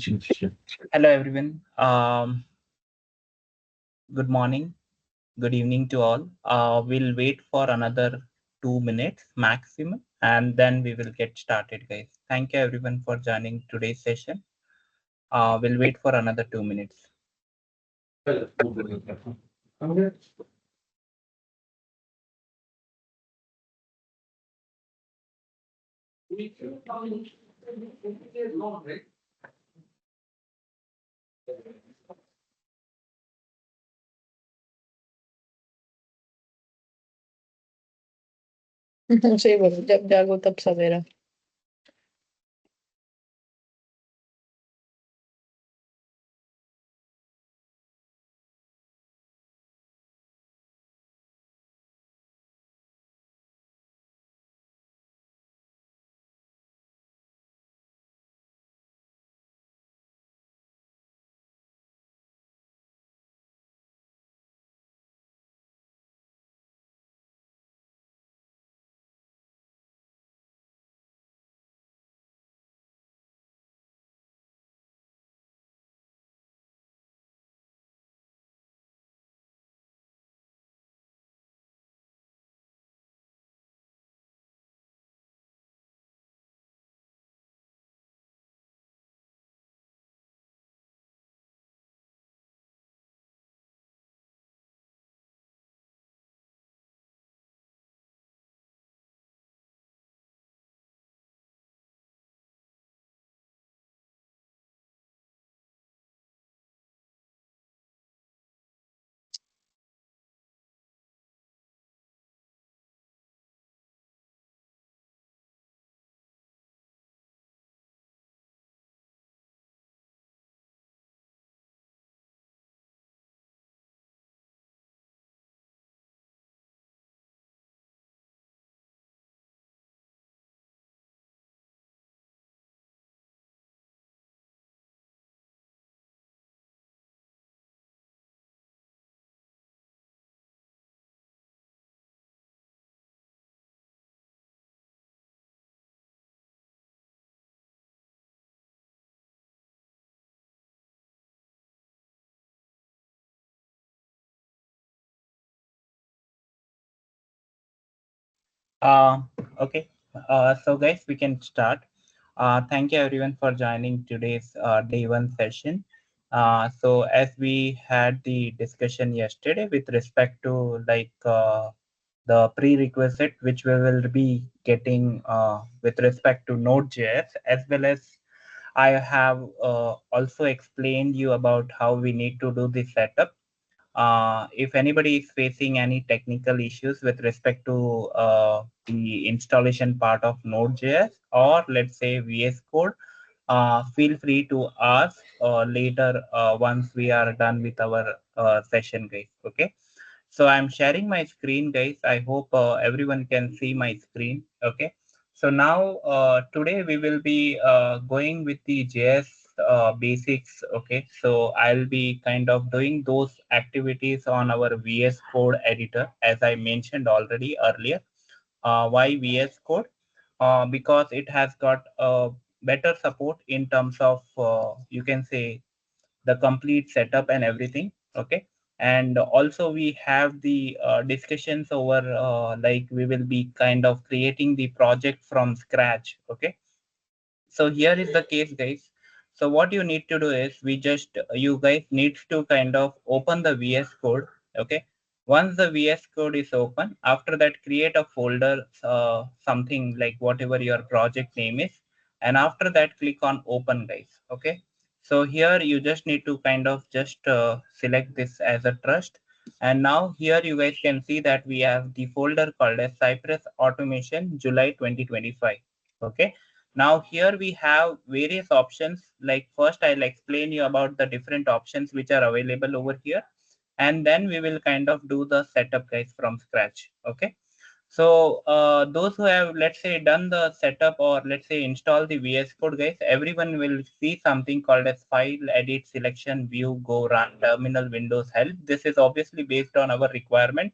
Hello, everyone. Good morning, good evening to all. We'll wait for another 2 minutes maximum, and then we will get started, guys. Thank you, everyone, for joining today's session. We'll wait for another 2 minutes. सही बोलो, जब जागो तब सवेरा। Uh, okay. So, guys, we can start. Thank you, everyone, for joining today's day one session. As we had the discussion yesterday with respect to the prerequisite which we will be getting with respect to Node.js, as well as I have also explained you about how we need to do the setup. If anybody is facing any technical issues with respect to the installation part of Node.js, or let's say VS Code, feel free to ask later once we are done with our session, guys. Okay. So I'm sharing my screen, guys. I hope everyone can see my screen. Okay. So now today we will be going with the JS basics. Okay. So I'll be kind of doing those activities on our VS Code editor, as I mentioned already earlier. Why VS Code? Because it has got better support in terms of you can say the complete setup and everything. Okay. And also we have the discussions over like we will be kind of creating the project from scratch. Okay. So here is the case, guys. So what you need to do is we just you guys needs to kind of open the VS Code. Okay. Once the VS Code is open, after that create a folder, something like whatever your project name is, and after that click on open, guys. Okay. So here you just need to kind of just select this as a trust, and now here you guys can see that we have the folder called as Cypress Automation July 2025. Okay. Now here we have various options. Like first I'll explain you about the different options which are available over here, and then we will kind of do the setup, guys, from scratch. Okay. So those who have, let's say, done the setup or let's say install the VS Code, guys, everyone will see something called as file, edit, selection, view, go, run, terminal, Windows, help. This is obviously based on our requirement,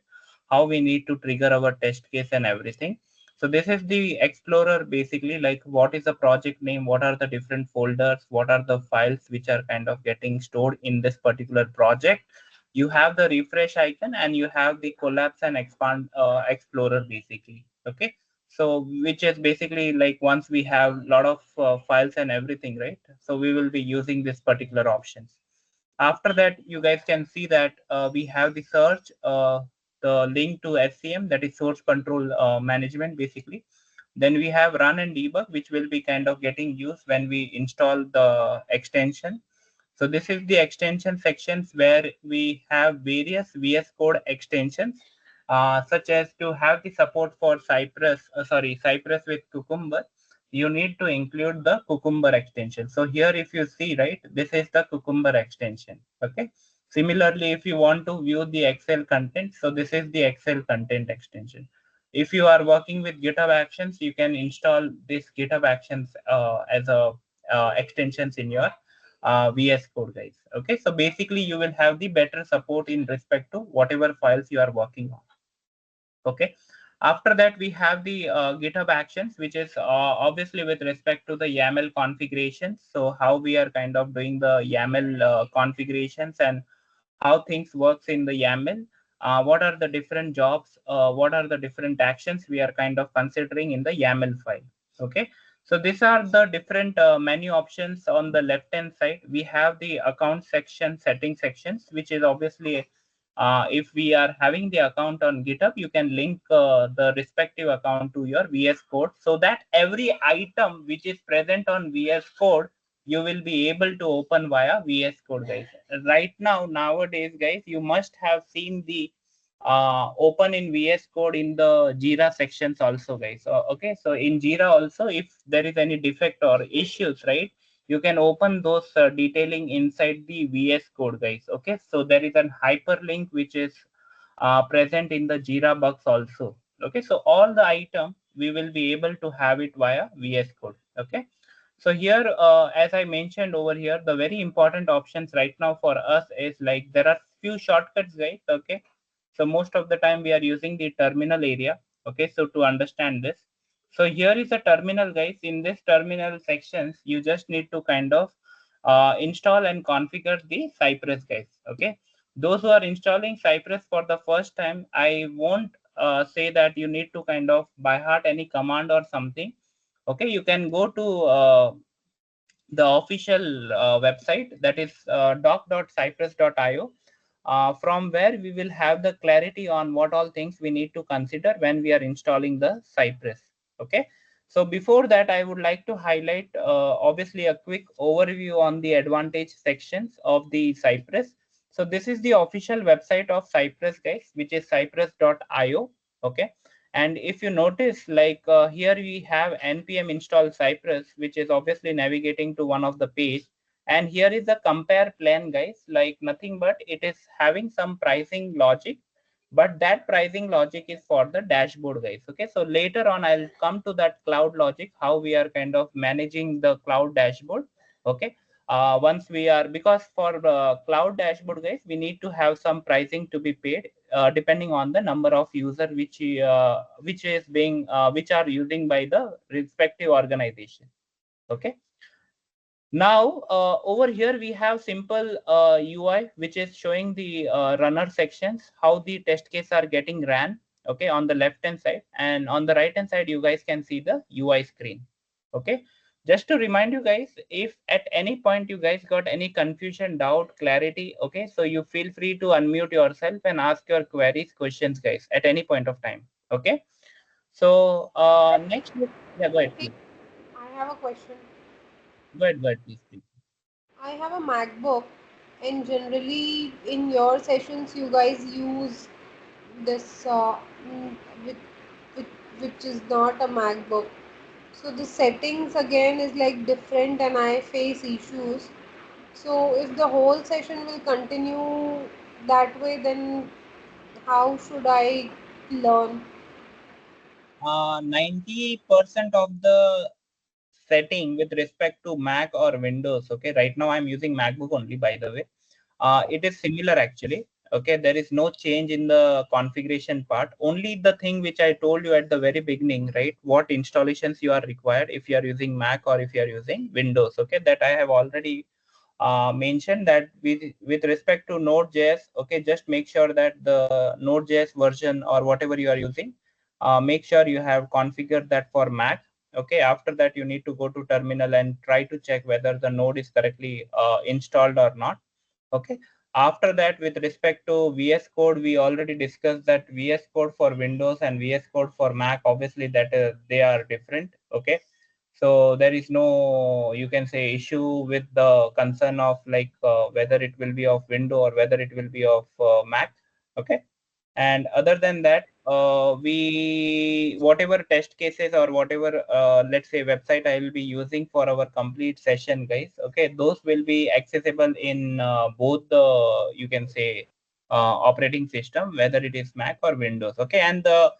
how we need to trigger our test case and everything. So this is the Explorer basically, like what is the project name, what are the different folders, what are the files which are kind of getting stored in this particular project. You have the refresh icon and you have the collapse and expand Explorer basically. Okay. So which is basically like once we have a lot of files and everything, right? So we will be using this particular options. After that, you guys can see that we have the search, the link to SCM, that is source control management basically. Then we have run and debug, which will be kind of getting used when we install the extension. So this is the extension sections where we have various VS Code extensions, such as to have the support for Cypress with Cucumber. You need to include the Cucumber extension. So here, if you see, right, this is the Cucumber extension. Okay. Similarly, if you want to view the Excel content, so this is the Excel content extension. If you are working with GitHub Actions, you can install this GitHub Actions as a extensions in your VS Code, guys. Okay, so basically you will have the better support in respect to whatever files you are working on. Okay. After that, we have the GitHub Actions, which is obviously with respect to the YAML configurations. So how we are kind of doing the YAML configurations and how things works in the YAML. What are the different jobs? What are the different actions we are kind of considering in the YAML file? Okay. So these are the different menu options on the left hand side. We have the account section, setting sections, which is obviously if we are having the account on GitHub, you can link the respective account to your VS Code so that every item which is present on VS Code, you will be able to open via VS Code, guys. Right now, nowadays, guys, you must have seen the open in VS Code in the Jira sections also, guys. Okay, so in Jira also, if there is any defect or issues, right, you can open those detailing inside the VS Code, guys. Okay, so there is an hyperlink which is present in the Jira bugs also. Okay, so all the item we will be able to have it via VS Code. Okay, so here, as I mentioned over here, the very important options right now for us is like there are few shortcuts, guys. Okay, so most of the time we are using the terminal area. Okay, so to understand this, so here is a terminal, guys. In this terminal sections, you just need to kind of install and configure the Cypress, guys. Okay, those who are installing Cypress for the first time, I won't say that you need to kind of by heart any command or something. Okay, you can go to the official website, that is doc.cypress.io, from where we will have the clarity on what all things we need to consider when we are installing the Cypress. Okay, so before that, I would like to highlight obviously a quick overview on the advantage sections of the Cypress. So this is the official website of Cypress, guys, which is cypress.io. Okay, and if you notice, like here we have npm install Cypress, which is obviously navigating to one of the page. And here is the compare plan, guys, like nothing but it is having some pricing logic, but that pricing logic is for the dashboard, guys. Okay, so later on I'll come to that cloud logic, how we are kind of managing the cloud dashboard. Okay, once we are, because for the cloud dashboard, guys, we need to have some pricing to be paid depending on the number of user which is being which are using by the respective organization. Okay, now over here we have simple UI which is showing the runner sections, how the test case are getting ran. Okay, on the left hand side, and on the right hand side you guys can see the UI screen. Okay, just to remind you guys, if at any point you guys got any confusion, doubt, clarity, okay, so you feel free to unmute yourself and ask your queries, questions, guys, at any point of time. Okay, so next, yeah, go ahead Okay, please. I have a question. Go ahead please, please. I have a MacBook, and generally in your sessions, you guys use this which, which, which is not a MacBook. So the settings again is like different, and I face issues. So if the whole session will continue that way, then how should I learn? 90% of the setting with respect to Mac or Windows. Okay, right now I'm using MacBook only, by the way. It is similar actually. Okay, there is no change in the configuration part. Only the thing which I told you at the very beginning, right? What installations you are required if you are using Mac or if you are using Windows. Okay, that I have already mentioned that with respect to Node.js. Okay, just make sure that the Node.js version or whatever you are using, make sure you have configured that for Mac. Okay, after that you need to go to terminal and try to check whether the node is correctly installed or not. Okay, after that, with respect to VS Code, we already discussed that VS Code for Windows and VS Code for Mac, obviously that they are different. Okay, so there is no, you can say, issue with the concern of like whether it will be of Windows or whether it will be of Mac. Okay, and other than that, we whatever test cases or whatever let's say website I will be using for our complete session, guys. Okay, those will be accessible in both the, you can say, operating system, whether it is Mac or Windows. Okay, and the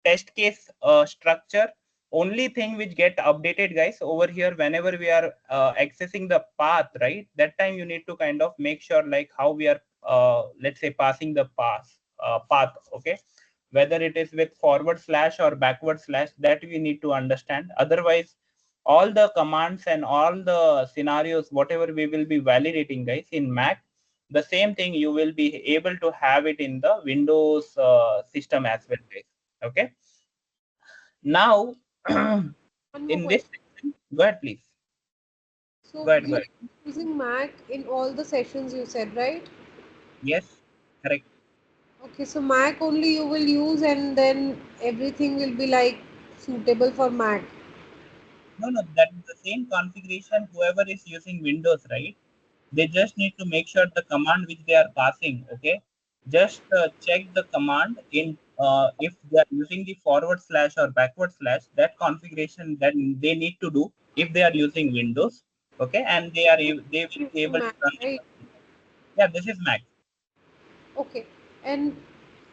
test case structure, only thing which get updated, guys, over here whenever we are accessing the path, right? That time you need to kind of make sure like how we are let's say passing the path. Okay, whether it is with forward slash or backward slash, that we need to understand. Otherwise, all the commands and all the scenarios whatever we will be validating, guys, in Mac, the same thing you will be able to have it in the Windows system as well, guys. Okay, now One more in this question. section, go ahead please. So Go ahead, go you ahead. using Mac in all the sessions you said, right? Yes, correct. Okay, so Mac only you will use and then everything will be like suitable for Mac. No, no, that is the same configuration whoever is using Windows, right? They just need to make sure the command which they are passing, okay? Just check the command in if they are using the forward slash or backward slash, that configuration that they need to do if they are using Windows, okay? And they will be Using able to Mac, run it. right? Yeah, this is Mac. Okay. And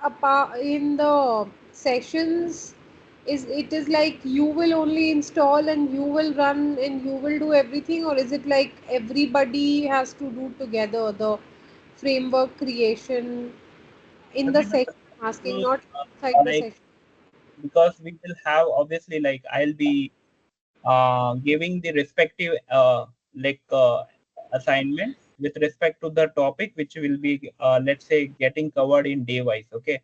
apart in the sessions, is it is like you will only install and you will run and you will do everything, or is it like everybody has to do together the framework creation in the Everybody session? I'm asking, to, not outside the like, session. because we will have obviously like I'll be giving the respective like assignments with respect to the topic which will be let's say getting covered in day wise. Okay,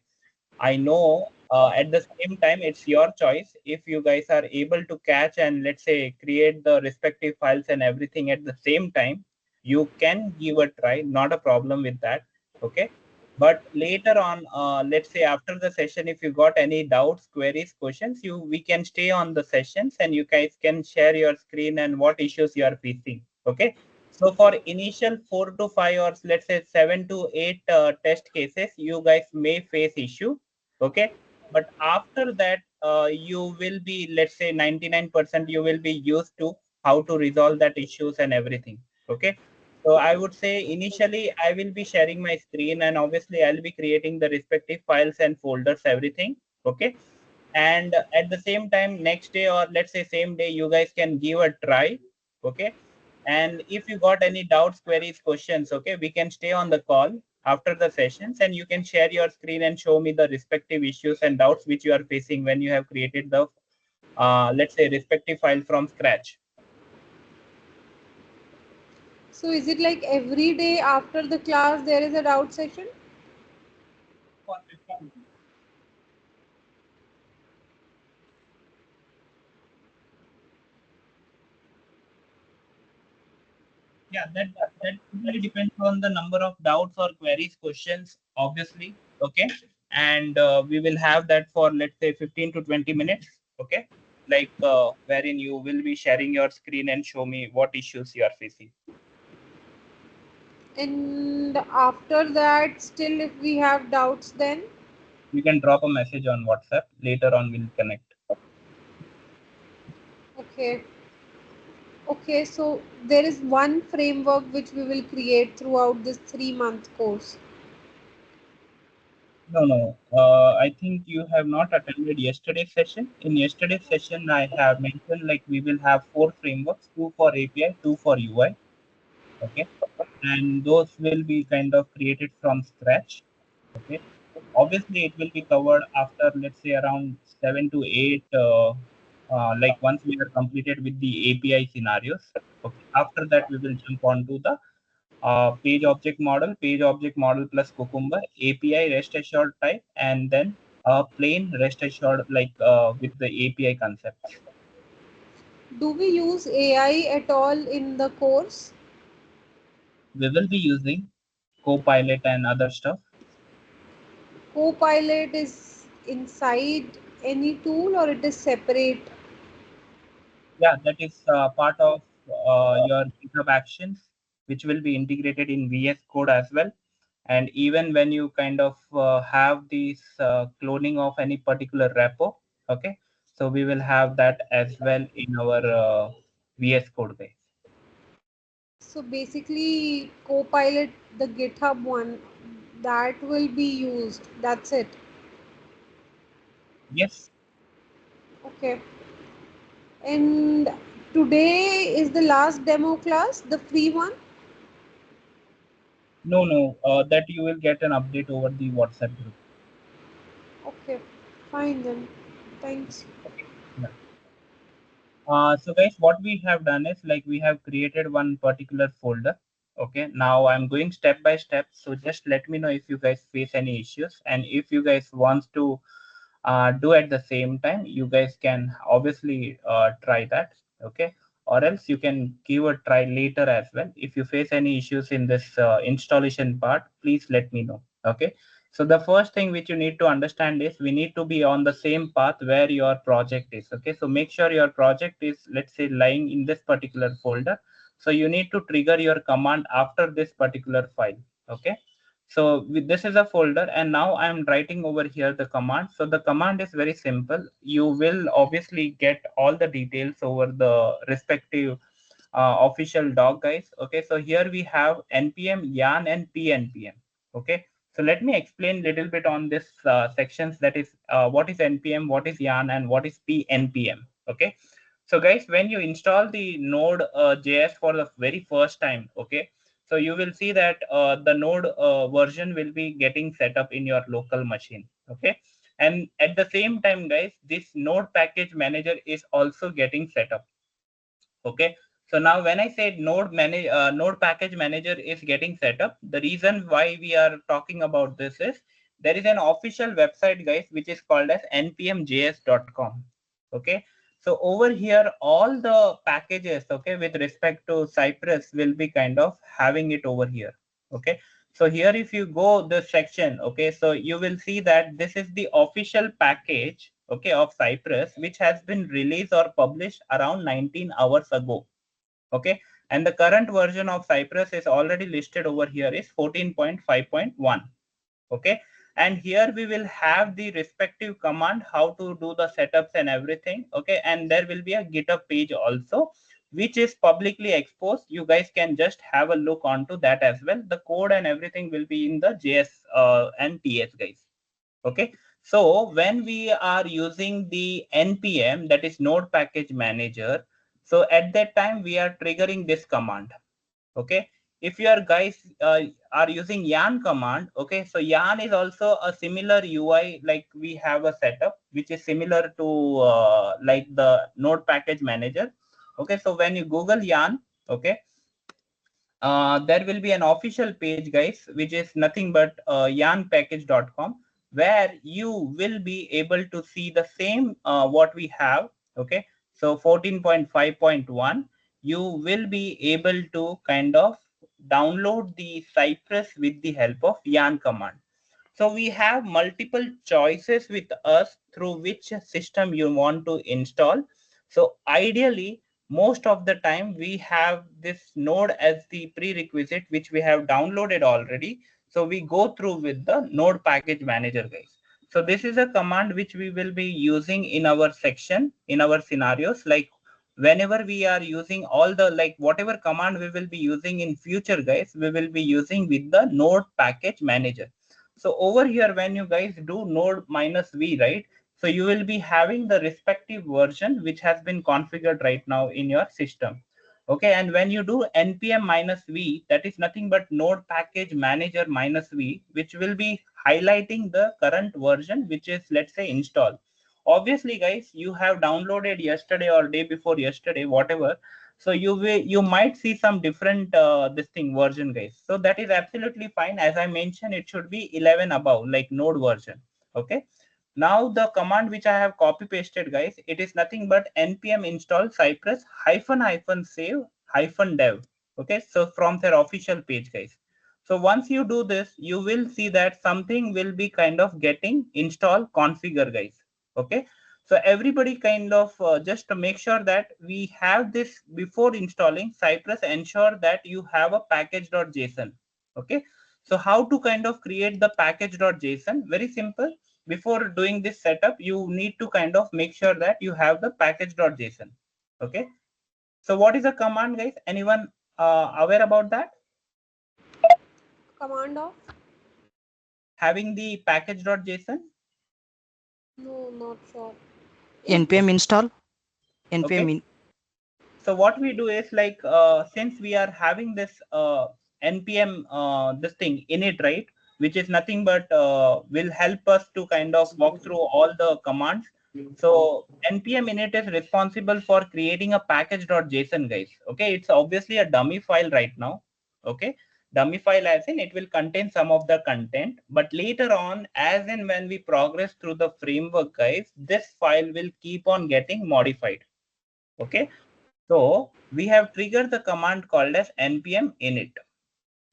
I know at the same time it's your choice if you guys are able to catch and let's say create the respective files and everything at the same time, you can give a try, not a problem with that. Okay, but later on let's say after the session, if you got any doubts, queries, questions, you we can stay on the sessions and you guys can share your screen and what issues you are facing. Okay, so for initial 4 to 5 or let's say 7 to 8 test cases, you guys may face issue. Okay, but after that you will be, let's say 99% you will be used to how to resolve that issues and everything. Okay, so I would say initially I will be sharing my screen and obviously I'll be creating the respective files and folders, everything. Okay, and at the same time next day or let's say same day you guys can give a try. Okay, and if you got any doubts, queries, questions, okay, we can stay on the call after the sessions and you can share your screen and show me the respective issues and doubts which you are facing when you have created the let's say respective file from scratch. So is it like every day after the class there is a doubt session? Yeah, that really depends on the number of doubts or queries, questions, obviously. Okay, and we will have that for let's say 15 to 20 minutes. Okay, like wherein you will be sharing your screen and show me what issues you are facing. And after that, still if we have doubts, then You can drop a message on WhatsApp. Later on, we'll connect. okay. Okay, so there is one framework which we will create throughout this 3 month course. No, no. I think you have not attended yesterday's session. In yesterday's session, I have mentioned like we will have 4 frameworks: two for API, two for UI. Okay, and those will be kind of created from scratch. Okay, obviously it will be covered after, let's say, around 7 to 8, like once we are completed with the API scenarios. Okay, after that we will jump on to the page object model plus Cucumber, API rest assured type, and then a plain rest assured, like with the API concepts. Do we use AI at all in the course? We will be using Copilot and other stuff. Copilot is inside any tool or it is separate? Yeah, that is part of your GitHub Actions, which will be integrated in VS Code as well. And even when you kind of have these cloning of any particular repo, okay, so we will have that as well in our VS Code base. So basically, Copilot, the GitHub one, that will be used. That's it. Yes, Okay. And today is the last demo class, the free one. no, that you will get an update over the WhatsApp group. Okay, fine then. Thanks. Okay. Yeah. So guys, what we have done is, like, we have created one particular folder. Okay, now I'm going step by step. So just let me know if you guys face any issues, and if you guys want to do at the same time, you guys can obviously try that. Okay, or else you can give a try later as well. If you face any issues in this installation part, please let me know. Okay, so the first thing which you need to understand is we need to be on the same path where your project is. Okay, so make sure your project is, let's say, lying in this particular folder. So you need to trigger your command after this particular file. Okay, so this is a folder, and now I'm writing over here the command. So the command is very simple. You will obviously get all the details over the respective official doc, guys. Okay, so here we have npm yarn and pnpm. Okay, so let me explain little bit on this sections, that is what is npm, what is yarn, and what is pnpm. Okay, so guys, when you install the node js for the very first time, okay, so you will see that the node version will be getting set up in your local machine. Okay, and at the same time, guys, this node package manager is also getting set up. Okay, so now when I said node package manager is getting set up, the reason why we are talking about this is there is an official website, guys, which is called as npmjs.com. Okay, so over here all the packages, okay, with respect to Cypress will be kind of having it over here. Okay, so here if you go the section, okay, so you will see that this is the official package, okay, of Cypress, which has been released or published around 19 hours ago. Okay, and the current version of Cypress is already listed over here is 14.5.1. Okay, and here we will have the respective command how to do the setups and everything. Okay, and there will be a GitHub page also, which is publicly exposed. You guys can just have a look onto that as well. The code and everything will be in the JS and TS, guys. Okay, so when we are using the npm, that is node package manager, so at that time we are triggering this command. Okay, if your guys are using yarn command, okay, so yarn is also a similar UI, like we have a setup which is similar to like the node package manager. Okay, so when you google yarn, okay, there will be an official page, guys, which is nothing but yarnpackage.com, where you will be able to see the same what we have. Okay, so 14.5.1, you will be able to kind of download the Cypress with the help of yarn command. So we have multiple choices with us through which system you want to install. So ideally, most of the time we have this node as the prerequisite, which we have downloaded already. So we go through with the node package manager, guys. So this is a command which we will be using in our section, in our scenarios, like whenever we are using all the, like whatever command we will be using in future, guys, we will be using with the node package manager. So over here, when you guys do node minus v, right, so you will be having the respective version which has been configured right now in your system. Okay, and when you do npm minus v, that is nothing but node package manager minus v, which will be highlighting the current version, which is, let's say, install. Obviously guys, you have downloaded yesterday or day before yesterday, whatever, so you might see some different this thing version guys, so that is absolutely fine. As I mentioned, it should be 11 above, like node version. Okay, now the command which I have copy pasted guys, it is nothing but npm install cypress hyphen hyphen save hyphen dev. Okay, so from their official page guys. So once you do this, you will see that something will be kind of getting install configure guys. Okay, so everybody kind of just to make sure that we have this before installing Cypress, ensure that you have a package.json. Okay, so how to kind of create the package.json? Very simple. Before doing this setup, you need to kind of make sure that you have the package.json. Okay, so what is the command guys? Anyone aware about that? Command of? Having the package.json? No, not sure. npm install npm Okay, in so what we do is like since we are having this npm this thing init, right, which is nothing but will help us to kind of walk through all the commands. So npm init is responsible for creating a package.json guys. Okay, it's obviously a dummy file right now. Okay, dummy file as in it will contain some of the content, but later on, as in when we progress through the framework guys, this file will keep on getting modified. Okay, so we have triggered the command called as npm init.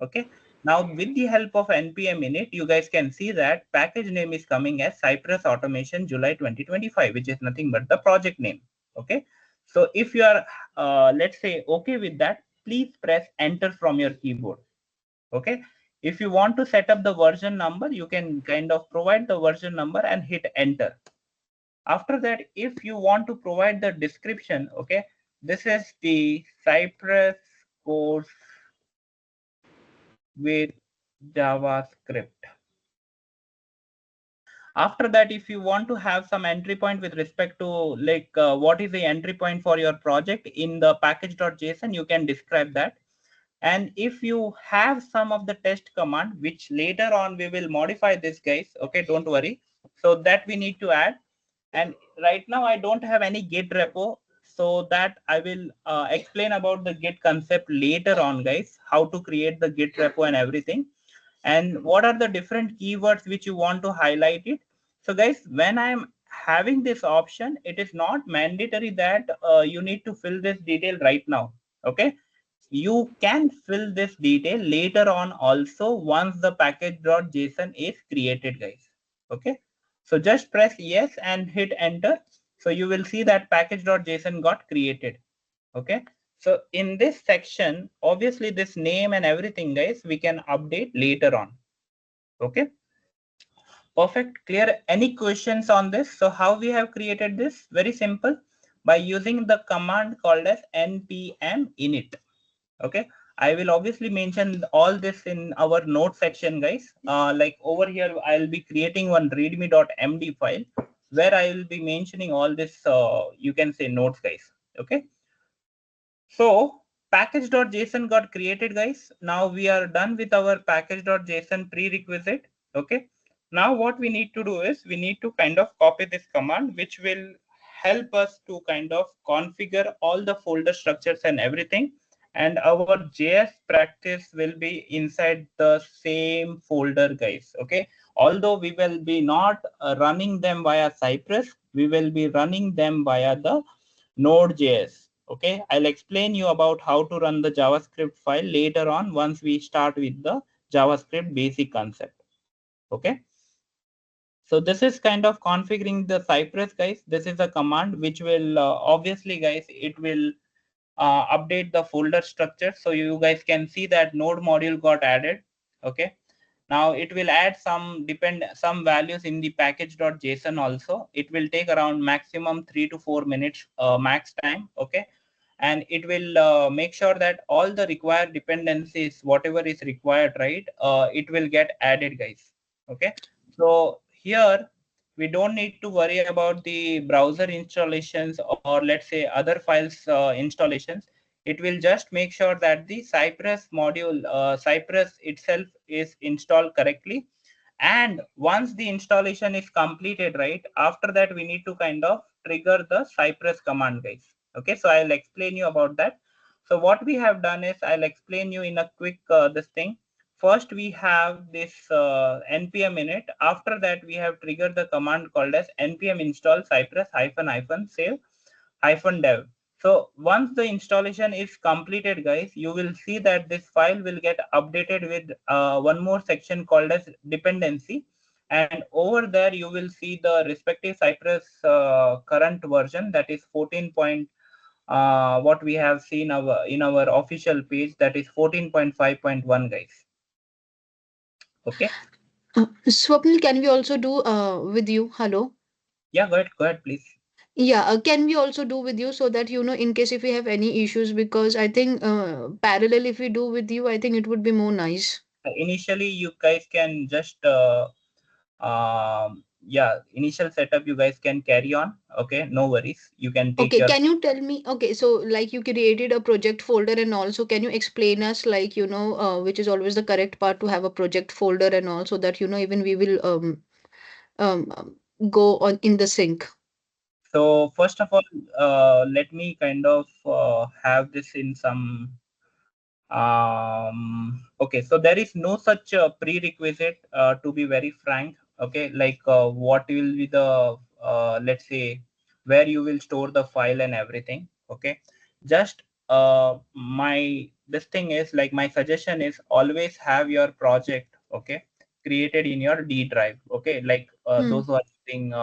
Okay. Now with the help of npm init, you guys can see that package name is coming as Cypress Automation July 2025, which is nothing but the project name. Okay. So if you are, let's say, okay with that, please press enter from your keyboard. Okay. If you want to set up the version number, you can kind of provide the version number and hit enter. After that, if you want to provide the description, okay, this is the Cypress course with JavaScript. After that, if you want to have some entry point with respect to like what is the entry point for your project in the package.json, you can describe that. And if you have some of the test command, which later on we will modify this guys, okay, don't worry, so that we need to add. And right now I don't have any git repo, so that I will explain about the git concept later on guys, how to create the git repo and everything, and what are the different keywords which you want to highlight it. So guys, when I'm having this option, it is not mandatory that you need to fill this detail right now. Okay, you can fill this detail later on also once the package.json is created guys. Okay, so just press yes and hit enter. So you will see that package.json got created. Okay, so in this section, obviously this name and everything guys, we can update later on. Okay, perfect, clear. Any questions on this? So how we have created this? Very simple, by using the command called as npm init. Okay, I will obviously mention all this in our note section guys. Like over here, I'll be creating one readme.md file where I will be mentioning all this, you can say notes guys. Okay, so package.json got created guys. Now we are done with our package.json prerequisite. Okay, now what we need to do is we need to kind of copy this command, which will help us to kind of configure all the folder structures and everything, and our JS practice will be inside the same folder guys. Okay, although we will be not running them via Cypress, we will be running them via the Node.js. Okay, I'll explain you about how to run the JavaScript file later on once we start with the JavaScript basic concept. Okay, so this is kind of configuring the Cypress guys. This is a command which will obviously guys, it will update the folder structure. So you guys can see that node module got added. Okay, now it will add some values in the package.json also. It will take around maximum 3 to 4 minutes max time. Okay, and it will make sure that all the required dependencies, whatever is required, right, it will get added guys. Okay, so here we don't need to worry about the browser installations or let's say other files installations. It will just make sure that the Cypress module, Cypress itself is installed correctly, And once the installation is completed, right, after that we need to kind of trigger the Cypress command, guys. Okay, so I'll explain you about that. So what we have done is I'll explain you in a quick this thing. First we have this npm init. After that we have triggered the command called as npm install cypress -- save -dev. So once the installation is completed, guys, you will see that this file will get updated with one more section called as dependency. And over there, you will see the respective Cypress current version, that is 14. What we have seen in our official page, that is 14.5.1, guys. Okay. Swapnil, can we also do with you? Hello. Yeah, go ahead, please. Yeah, can we also do with you so that in case if we have any issues, because I think parallel if we do with you, I think it would be more nice. Initially, you guys can just yeah, initial setup you guys can carry on. Okay, no worries, you can take Okay, your. can you tell me? Okay, so like you created a project folder, and also can you explain us like which is always the correct part to have a project folder, and also that even we will go on in the sync. So first of all, let me kind of have this in some. Okay, so there is no such prerequisite, to be very frank. Okay, like what will be the let's say where you will store the file and everything. Okay, just my this thing is like my suggestion is always have your project, okay, created in your D drive. Okay, like Hmm. those who are using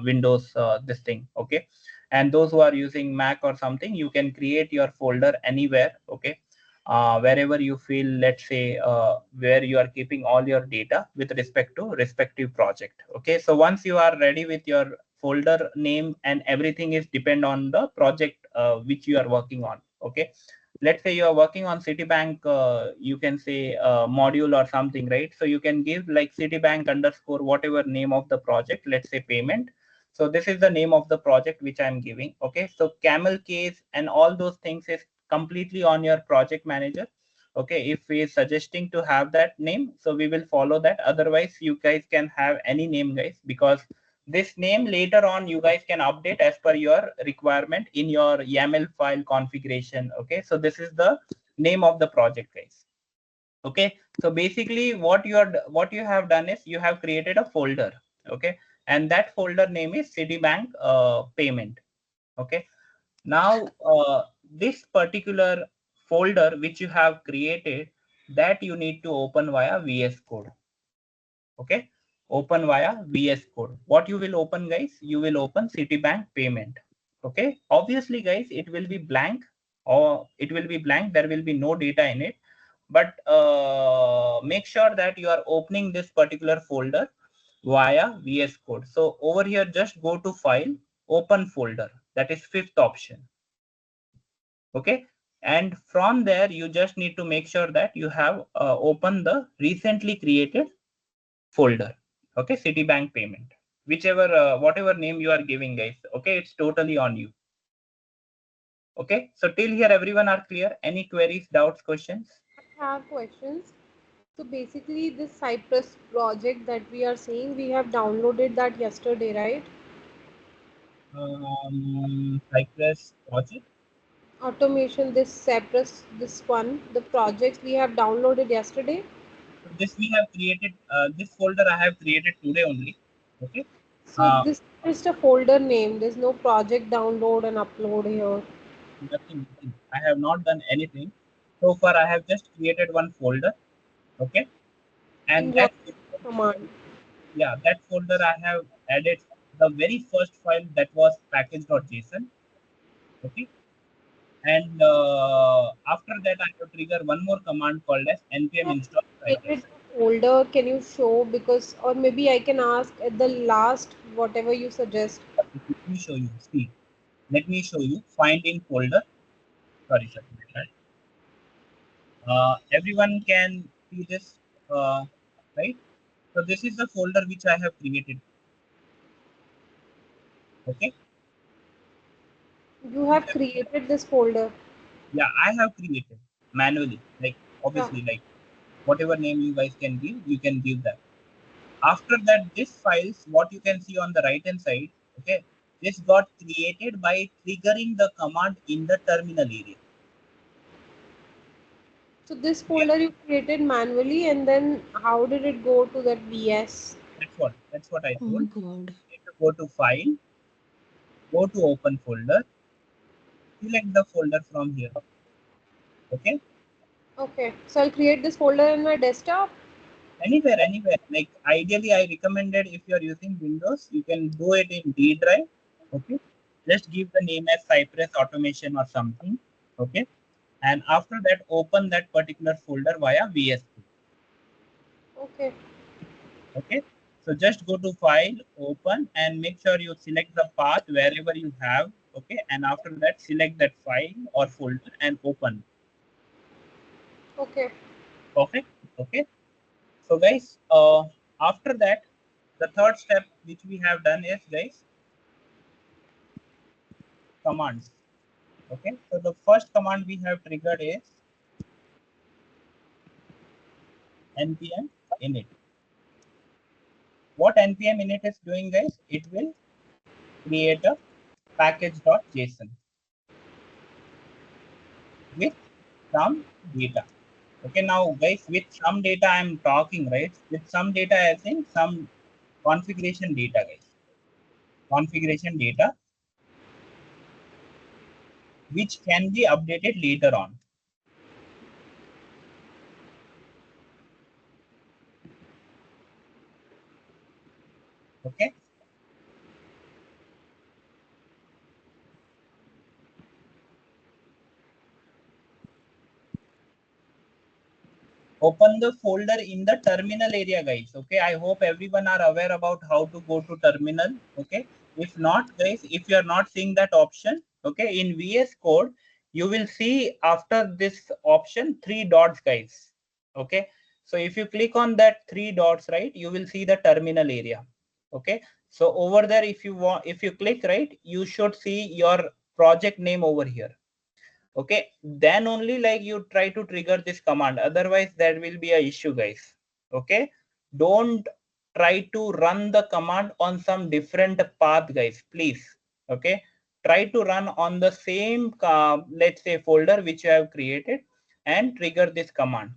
Windows, this thing. Okay, and those who are using Mac or something, you can create your folder anywhere. Okay, wherever you feel, let's say where you are keeping all your data with respect to respective project. Okay, so once you are ready with your folder name and everything is depend on the project which you are working on. Okay, let's say you are working on Citibank, you can say module or something, right? So you can give like Citibank underscore whatever name of the project, let's say payment. So this is the name of the project which I'm giving. Okay, so camel case and all those things is completely on your project manager. Okay, if he is suggesting to have that name, so we will follow that. Otherwise, you guys can have any name, guys, because this name later on you guys can update as per your requirement in your YAML file configuration. Okay, so this is the name of the project, guys. Okay, so basically what you have done is you have created a folder. Okay, and that folder name is Citibank payment. Okay, now this particular folder which you have created, that you need to open via VS Code. Okay, open via VS Code. What you will open, guys, you will open Citibank payment. Okay, obviously, guys, it will be blank, or it will be blank, there will be no data in it. But make sure that you are opening this particular folder via VS Code. So over here, just go to file, open folder, that is fifth option. Okay, and from there you just need to make sure that you have opened the recently created folder. Okay, Citibank payment, whichever whatever name you are giving, guys. Okay, it's totally on you. Okay, so till here everyone are clear? Any queries, doubts, questions? I have questions. So basically, this Cypress project that we are seeing, we have downloaded that yesterday, right? Cypress project. Automation, this Cypress, this one, the projects we have downloaded yesterday. So this we have created, this folder I have created today only. Okay, So uh, this is just a folder name. There's no project download and upload here. nothing. I have not done anything so far. I have just created one folder. Okay, and In your that, command. yeah, that folder I have added the very first file, that was package.json. Okay, and after that I have trigger one more command called as npm So install created cypress. a folder. Can you show? Because, or maybe I can ask at the last, whatever you suggest. Let me show you. See, let me show you. Find in folder. Sorry, everyone can see this, right? So this is the folder which I have created. Okay. You have created this folder. Yeah, I have created manually. Like Yeah. obviously, like whatever name you guys can give, you can give that. After that, this files, what you can see on the right hand side, okay, this got created by triggering the command in the terminal area. So this folder you created manually, and then how did it go to that VS? That's what I Oh told. my You God. need to go to file, go to open folder, select the folder from here. Okay, Okay, so I'll create this folder in my desktop. anywhere. Like ideally, I recommended if you are using Windows, you can do it in D drive. Okay, just give the name as Cypress automation or something. Okay, and after that, open that particular folder via VS Code. Okay, Okay, so just go to file, open, and make sure you select the path wherever you have. Okay, and after that, select that file or folder and open. okay. Perfect. Okay, so guys, after that, the third step which we have done is, guys, commands. Okay, so the first command we have triggered is npm init. What npm init is doing, guys, it will create a package.json with some data. Okay, now guys, with some data I'm talking, right? With some data as in some configuration data, guys. Configuration data which can be updated later on. Okay, open the folder in the terminal area, guys. Okay, I hope everyone are aware about how to go to terminal. Okay, if not, guys, if you are not seeing that option, okay, in VS Code you will see after this option 3 dots, guys. Okay, so if you click on that 3 dots, right, you will see the terminal area. Okay, so over there, if you want, if you click, right, you should see your project name over here. Okay, then only like you try to trigger this command, otherwise there will be a issue, guys. Okay, don't try to run the command on some different path, guys, please. Okay, try to run on the same let's say folder which you have created and trigger this command.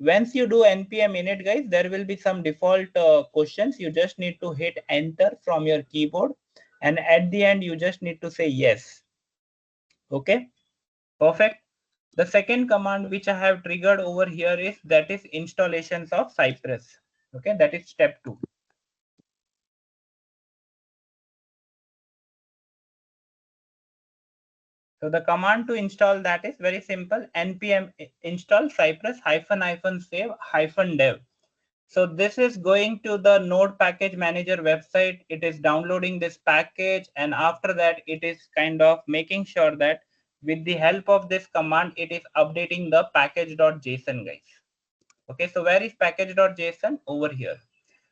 Once you do npm init, guys, there will be some default questions. You just need to hit enter from your keyboard, and at the end you just need to say yes. Okay, perfect. The second command which I have triggered over here is that is installations of Cypress. Okay, that is step 2. So the command to install that is very simple: npm install Cypress --save -dev. So this is going to the Node Package Manager website. It is downloading this package, and after that, it is kind of making sure that with the help of this command, it is updating the package.json, guys. Okay, so where is package.json? Over here.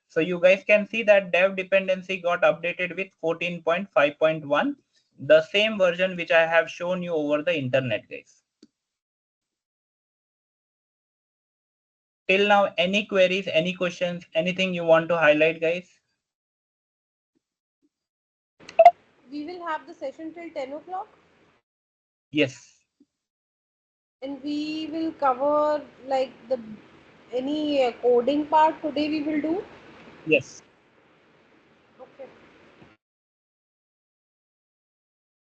So you guys can see that dev dependency got updated with 14.5.1, the same version which I have shown you over the internet, guys. Till now, any queries, any questions, anything you want to highlight, guys? We will have the session till 10 o'clock, Yes. and we will cover like the any coding part today we will do. Yes. Okay.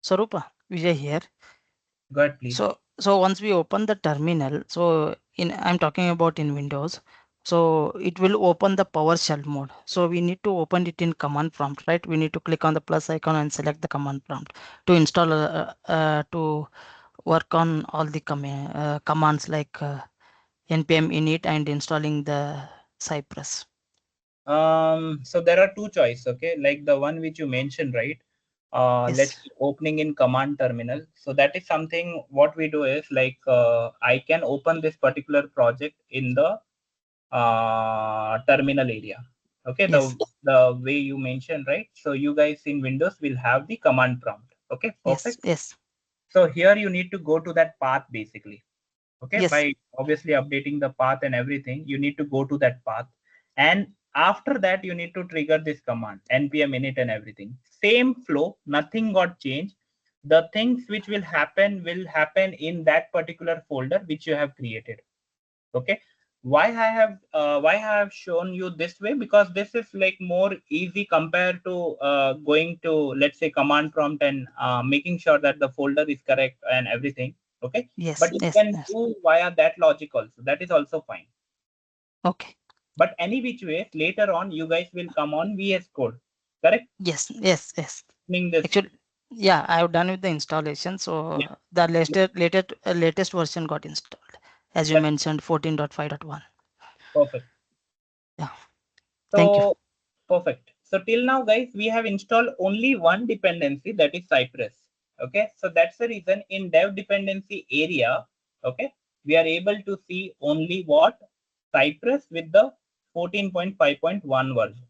Sarupa, Vijay here. Go ahead, please. So once we open the terminal, so I'm talking about in Windows, so it will open the PowerShell mode. So we need to open it in command prompt, right? We need to click on the plus icon and select the command prompt to install to work on all the commands like npm init and installing the Cypress. So there are two choices, okay, like the one which you mentioned, right? Let's Yes, say opening in command terminal. So that is something what we do is like I can open this particular project in the terminal area. Okay, yes, the way you mentioned, right? So you guys in Windows will have the command prompt. Okay, yes, perfect. yes, So here you need to go to that path basically. Okay, yes, by obviously updating the path and everything, you need to go to that path, and After that, you need to trigger this command, npm init and everything. Same flow, nothing got changed. The things which will happen in that particular folder which you have created. Okay. Why I have shown you this way? Because this is like more easy compared to going to, let's say, command prompt and making sure that the folder is correct and everything. Okay. Yes, But you yes, can yes. do via that logic also. That is also fine. Okay. But any which way, later on, you guys will come on VS Code. Correct? Yes, yes, yes. Meaning this. Actually, yeah, I have done with the installation. So Yeah. the latest version got installed, as you That's mentioned, 14.5.1. perfect. Yeah. Thank you. So perfect. So till now, guys, we have installed only one dependency, that is Cypress. Okay. So that's the reason in dev dependency area, okay, we are able to see only what? Cypress with the 14.5.1 version.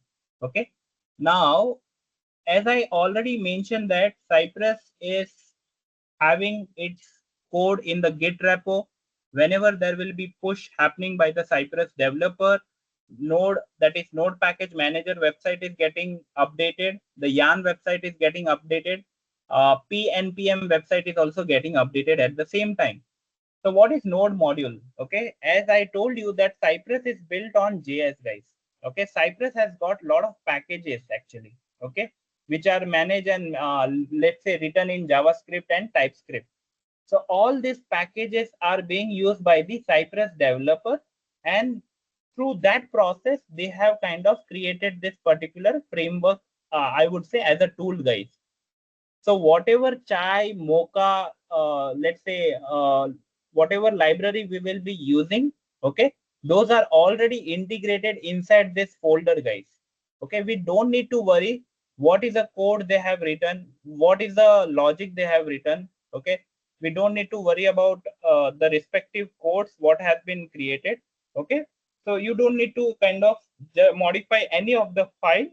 Okay. Now, as I already mentioned that Cypress is having its code in the Git repo. Whenever there will be push happening by the Cypress developer, Node, that is Node Package Manager website is getting updated. The Yarn website is getting updated. PNPM website is also getting updated at the same time. So what is Node module? Okay, as I told you that Cypress is built on JS, guys. Okay, Cypress has got a lot of packages actually. Okay, which are managed and let's say written in JavaScript and TypeScript. So all these packages are being used by the Cypress developer, and through that process, they have kind of created this particular framework. I would say as a tool, guys. So whatever chai, mocha, let's say whatever library we will be using, okay, those are already integrated inside this folder, guys. Okay, we don't need to worry what is the code they have written, what is the logic they have written. Okay, we don't need to worry about the respective codes what has been created. Okay, so you don't need to kind of modify any of the file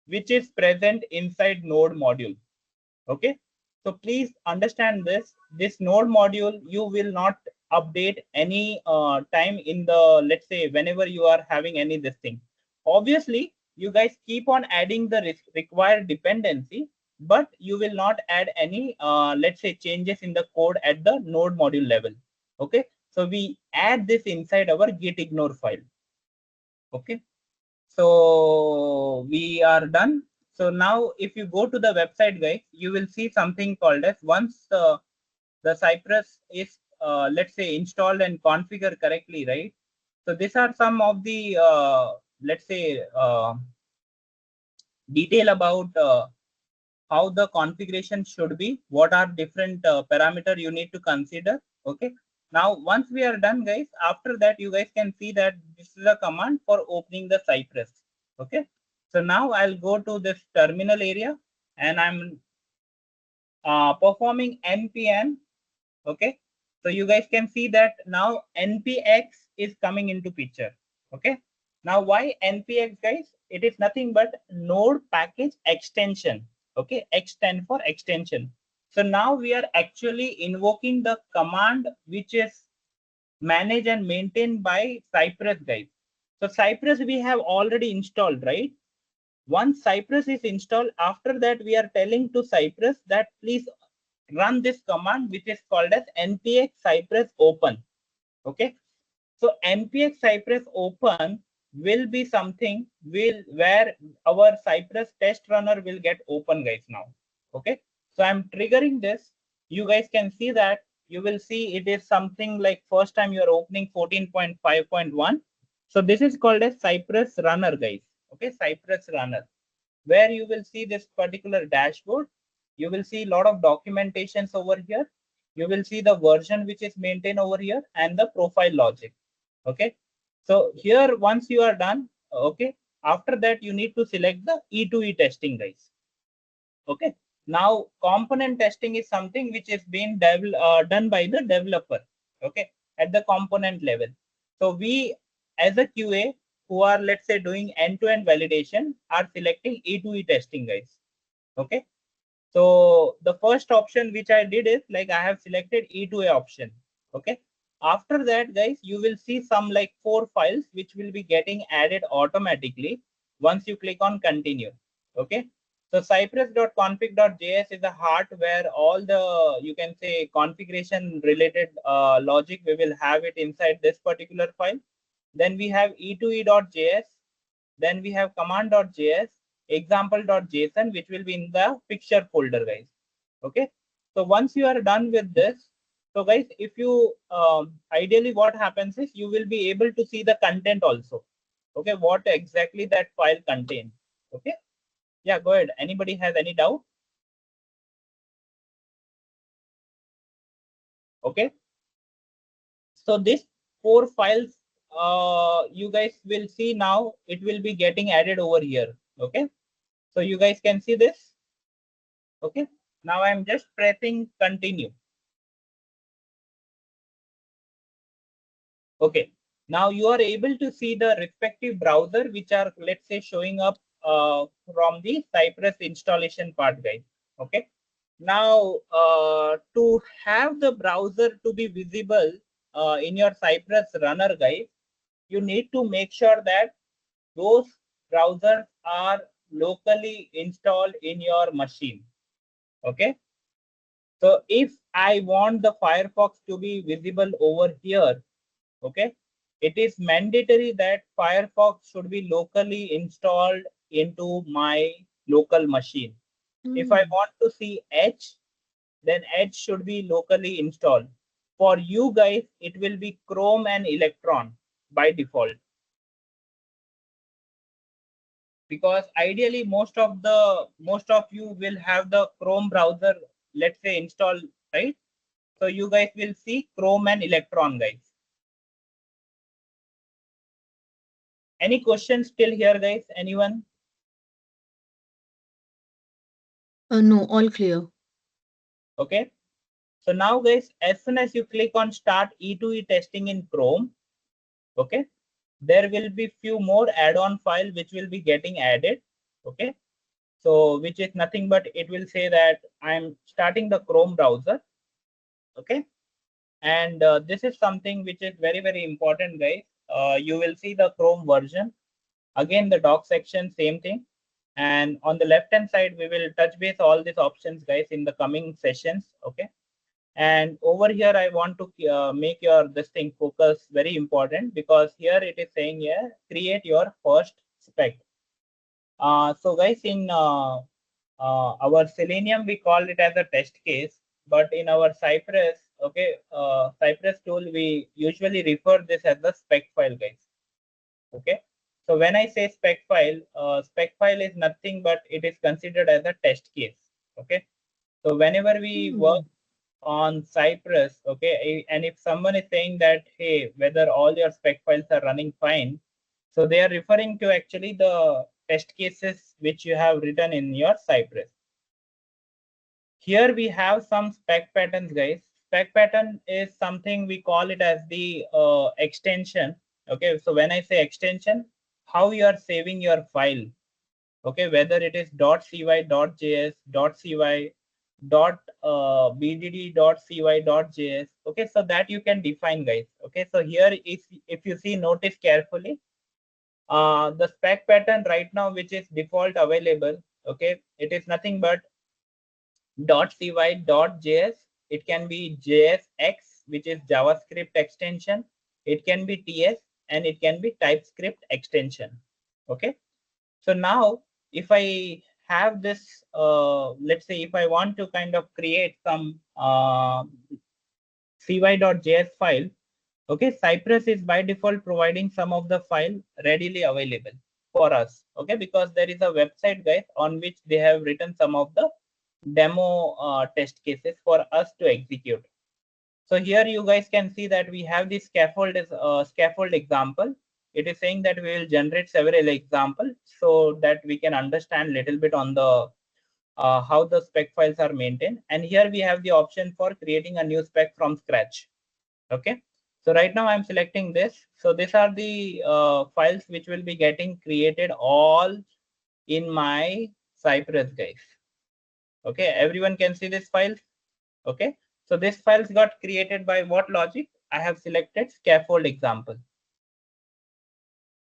which is present inside node module. Okay, so please understand this node module you will not update any time in the, let's say, whenever you are having any this thing. Obviously you guys keep on adding the required dependency, but you will not add any let's say changes in the code at the node module level. Okay, so we add this inside our git ignore file. Okay, so we are done. So now if you go to the website, guys, you will see something called as once the Cypress is, let's say, installed and configured correctly, right? So these are some of the, let's say, detail about how the configuration should be, what are different parameter you need to consider. Okay. Now, once we are done, guys, after that, you guys can see that this is a command for opening the Cypress. Okay. So now I'll go to this terminal area and I'm performing npm. Okay. So you guys can see that now npx is coming into picture. Okay. Now why npx, guys? It is nothing but node package extension. Okay. X stand for extension. So now we are actually invoking the command which is managed and maintained by Cypress, guys. So Cypress we have already installed, right? Once Cypress is installed, after that we are telling to Cypress that please run this command which is called as npx cypress open. Okay, so npx cypress open will be something will where our Cypress test runner will get open, guys. Now, okay, so I'm triggering this. You guys can see that you will see it is something like first time you're opening 14.5.1. so this is called as Cypress runner, guys. Okay, Cypress runner, where you will see this particular dashboard. You will see a lot of documentations over here. You will see the version which is maintained over here and the profile logic. Okay. So here, once you are done, okay, after that you need to select the E2E testing, guys. Okay. Now component testing is something which is being done by the developer. Okay. At the component level. So we as a QA who are, let's say, doing end-to-end validation are selecting E2E testing, guys. Okay. So the first option which I did is like I have selected E2A option. Okay. After that, guys, you will see some like 4 files which will be getting added automatically once you click on continue. Okay. So cypress.config.js is the heart where all the, you can say, configuration related logic, we will have it inside this particular file. Then we have e2e.js. Then we have command.js, example.json, which will be in the picture folder, guys. Okay. So once you are done with this, so guys, if you ideally what happens is you will be able to see the content also. Okay, what exactly that file contains. Okay. Yeah, go ahead. Anybody has any doubt? Okay. So this 4 files, you guys will see now it will be getting added over here. Okay. So you guys can see this. Okay. Now I'm just pressing continue. Okay. Now you are able to see the respective browser which are, let's say, showing up from the Cypress installation part, guys. Okay. Now to have the browser to be visible in your Cypress runner, guys, you need to make sure that those browsers are locally installed in your machine. Okay. So if I want the Firefox to be visible over here, okay, it is mandatory that Firefox should be locally installed into my local machine. If I want to see Edge, then Edge should be locally installed. For you guys, it will be Chrome and Electron by default. Because ideally most of you will have the Chrome browser, let's say, installed, right? So you guys will see Chrome and Electron, guys. Any questions still here, guys? Anyone? No, all clear. Okay. So now, guys, as soon as you click on start E2E testing in Chrome, okay, there will be few more add-on file which will be getting added. Okay. So which is nothing but it will say that I'm starting the Chrome browser. Okay. And this is something which is very, very important, guys. You will see the Chrome version. Again, the doc section, same thing. And on the left hand side, we will touch base all these options, guys, in the coming sessions. Okay. And over here, I want to make your this thing focus very important, because here it is saying here, create your first spec. So guys, in our Selenium, we call it as a test case, but in our Cypress, okay, Cypress tool, we usually refer this as the spec file, guys. Okay. So when I say spec file is nothing but it is considered as a test case. Okay. So whenever we work on Cypress, okay, and if someone is saying that, hey, whether all your spec files are running fine, so they are referring to actually the test cases which you have written in your Cypress. Here we have some spec patterns, guys. Spec pattern is something we call it as the extension. Okay, so when I say extension, how you are saving your file. Okay, whether it is .cy, .js, .cy, .bdd, .cy, .js. Okay, so that you can define, guys. Okay, so here if you see, notice carefully, the spec pattern right now which is default available. Okay, it is nothing but .cy, .js. It can be JSX, which is JavaScript extension. It can be TS, and it can be TypeScript extension. Okay. So now, if I have this, let's say, if I want to kind of create some cy.js file, okay, Cypress is by default providing some of the file readily available for us. Okay, because there is a website, guys, on which they have written some of the demo test cases for us to execute. So here you guys can see that we have this scaffold example. It is saying that we will generate several examples so that we can understand little bit on the how the spec files are maintained. And here we have the option for creating a new spec from scratch. Okay. So right now I'm selecting this. So these are the files which will be getting created all in my Cypress, guys. Okay, everyone can see this file. Okay, so this files got created by what logic? I have selected scaffold example.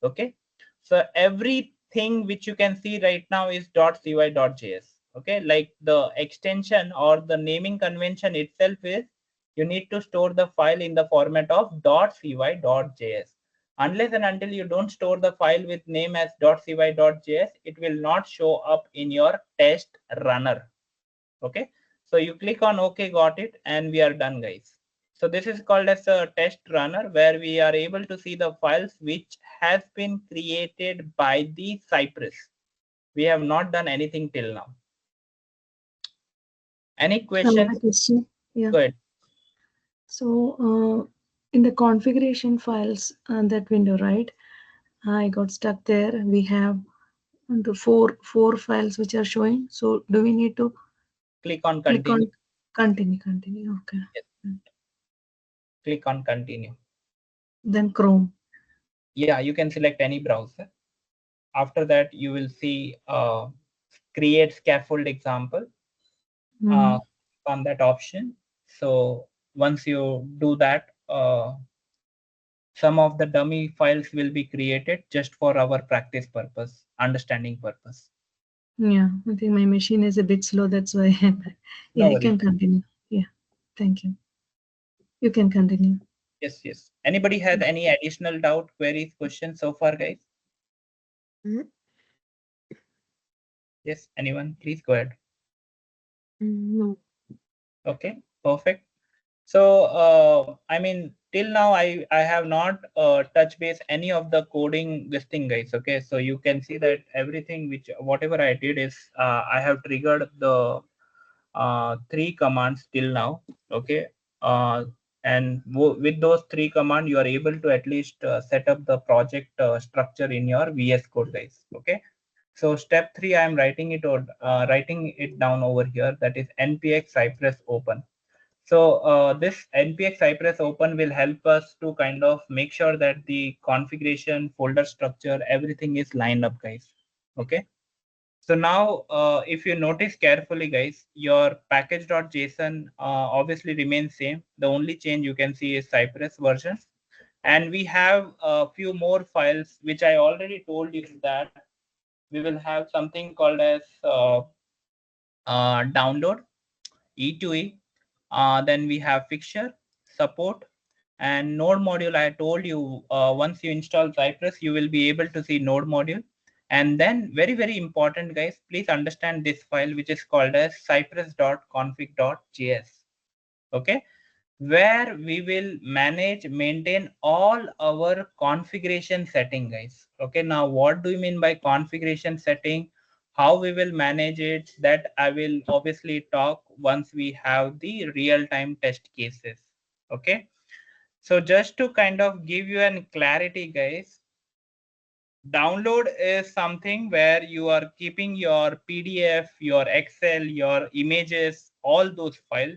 Okay, so everything which you can see right now is .cy.js. Okay, like the extension or the naming convention itself is you need to store the file in the format of .cy.js. Unless and until you don't store the file with name as .cy.js, it will not show up in your test runner. Okay, so you click on OK, got it, and we are done, guys. So this is called as a test runner, where we are able to see the files which has been created by the Cypress. We have not done anything till now. Any questions? Question. Yeah. Go ahead. So in the configuration files, that window, right? I got stuck there. We have the four files which are showing. So do we need to Click on click continue. on continue? Okay. Yes. Click on continue. Then Chrome. Yeah, you can select any browser. After that, you will see create scaffold example. On that option. So once you do that, some of the dummy files will be created just for our practice purpose, understanding purpose. Yeah, I think my machine is a bit slow. That's why. No Yeah, you worries. can continue. Yeah, thank you. You can continue. Yes, yes. Anybody has any additional doubt, queries, questions so far, guys? Yes, anyone? Please go ahead. No. Okay, perfect. So, I mean, till now, I have not touch base any of the coding this thing, guys. Okay, so you can see that everything which whatever I did is I have triggered the 3 commands till now. Okay, and with those 3 commands, you are able to at least set up the project structure in your VS Code, guys. Okay. So step 3, I am writing it down over here. That is npx cypress open. So this npx cypress open will help us to kind of make sure that the configuration, folder structure, everything is lined up, guys. Okay. So now, if you notice carefully, guys, your package.json obviously remains same. The only change you can see is Cypress version. And we have a few more files, which I already told you that we will have something called as download, E2E. Then we have fixture, support, and node module. I told you once you install Cypress, you will be able to see node module. And then very important, guys, please understand this file, which is called as cypress.config.js. Okay, where we will manage, maintain all our configuration setting, guys. Okay, now what do you mean by configuration setting? How we will manage it, that I will obviously talk once we have the real-time test cases. Okay, so just to kind of give you an clarity, guys, download is something where you are keeping your PDF, your Excel, your images, all those files.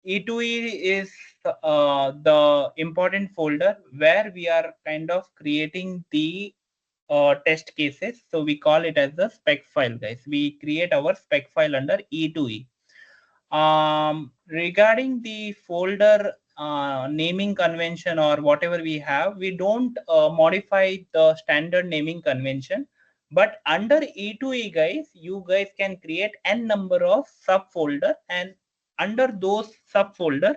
E2E is the important folder where we are kind of creating the test cases. So we call it as the spec file, guys. We create our spec file under E2E. Regarding the folder naming convention or whatever we have, we don't modify the standard naming convention. But under E2E, guys, you guys can create n number of subfolder, and under those subfolder,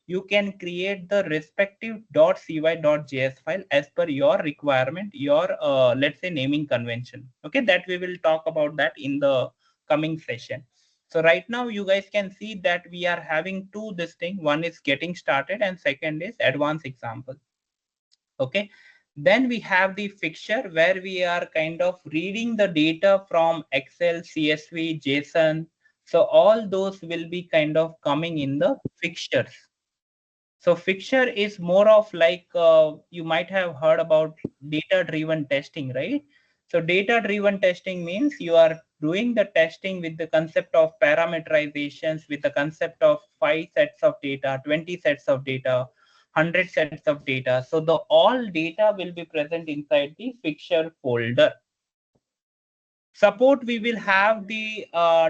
you can create the respective .cy.js file as per your requirement, your let's say naming convention. Okay, that we will talk about that in the coming session. So right now you guys can see that we are having two this thing. One is getting started and second is advanced example. Okay. Then we have the fixture where we are kind of reading the data from Excel, CSV, JSON. So all those will be kind of coming in the fixtures. So fixture is more of like you might have heard about data-driven testing, right? So data-driven testing means you are doing the testing with the concept of parameterizations, with the concept of 5 sets of data, 20 sets of data, 100 sets of data. So the all data will be present inside the fixture folder. Support, we will have the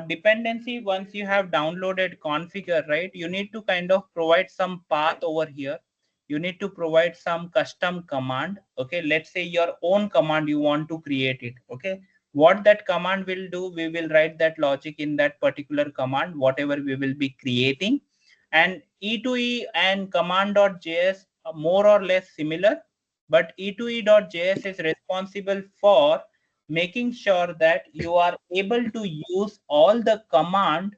dependency. Once you have downloaded configure, right, you need to kind of provide some path over here. you need to provide some custom command. Okay, let's say your own command, you want to create it. Okay, what that command will do, we will write that logic in that particular command, whatever we will be creating. And e2e and command.js are more or less similar, but e2e.js is responsible for making sure that you are able to use all the command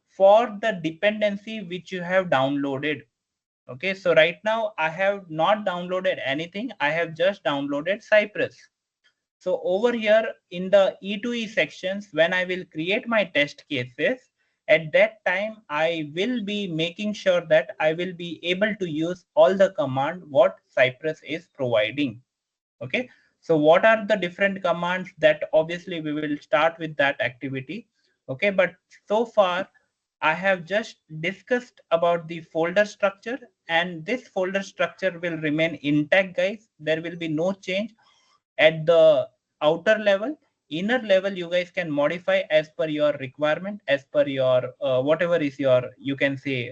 for the dependency which you have downloaded. Okay, so right now I have not downloaded anything, I have just downloaded Cypress. So over here in the E2E sections, when I will create my test cases, at that time I will be making sure that I will be able to use all the command what Cypress is providing. Okay, so what are the different commands, that obviously we will start with that activity. Okay, but so far I have just discussed about the folder structure, and this folder structure will remain intact, guys. There will be no change at the outer level. Inner level you guys can modify as per your requirement, as per your whatever is your, you can say,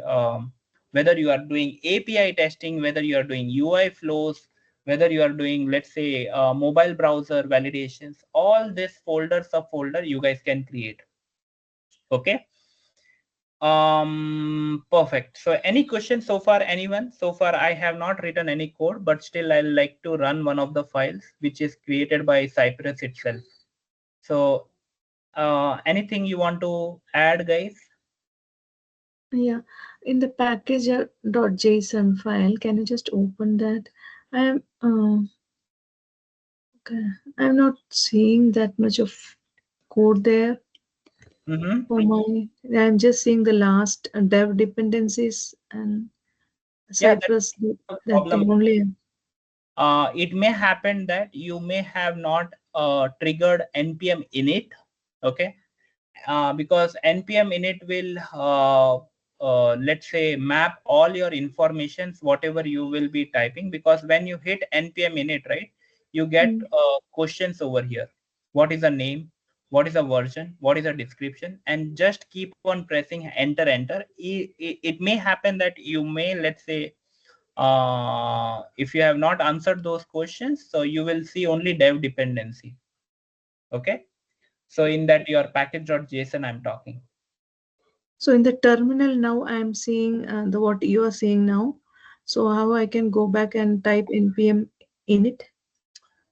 whether you are doing API testing, whether you are doing UI flows, whether you are doing, let's say, mobile browser validations, all this folder subfolder you guys can create. Okay, perfect. So any questions so far, anyone? So far I have not written any code, but still I like to run one of the files which is created by Cypress itself. So anything you want to add, guys? Yeah, in the package.json file, can you just open that? I'm okay. I'm not seeing that much of code there. Mm-hmm. For my, I'm just seeing the last dev dependencies and Yeah, that's Cypress, a that problem. thing only. It may happen that you may have not triggered npm init. Okay, because npm init will let's say map all your informations whatever you will be typing, because when you hit npm init, right, you get Mm. questions over here. What is the name, what is the version, what is the description, and just keep on pressing enter. It may happen that you may, let's say, if you have not answered those questions, so you will see only dev dependency. Okay, so in that your package.json I'm talking. So in the terminal now, I'm seeing the what you are seeing now. So how I can go back and type npm init?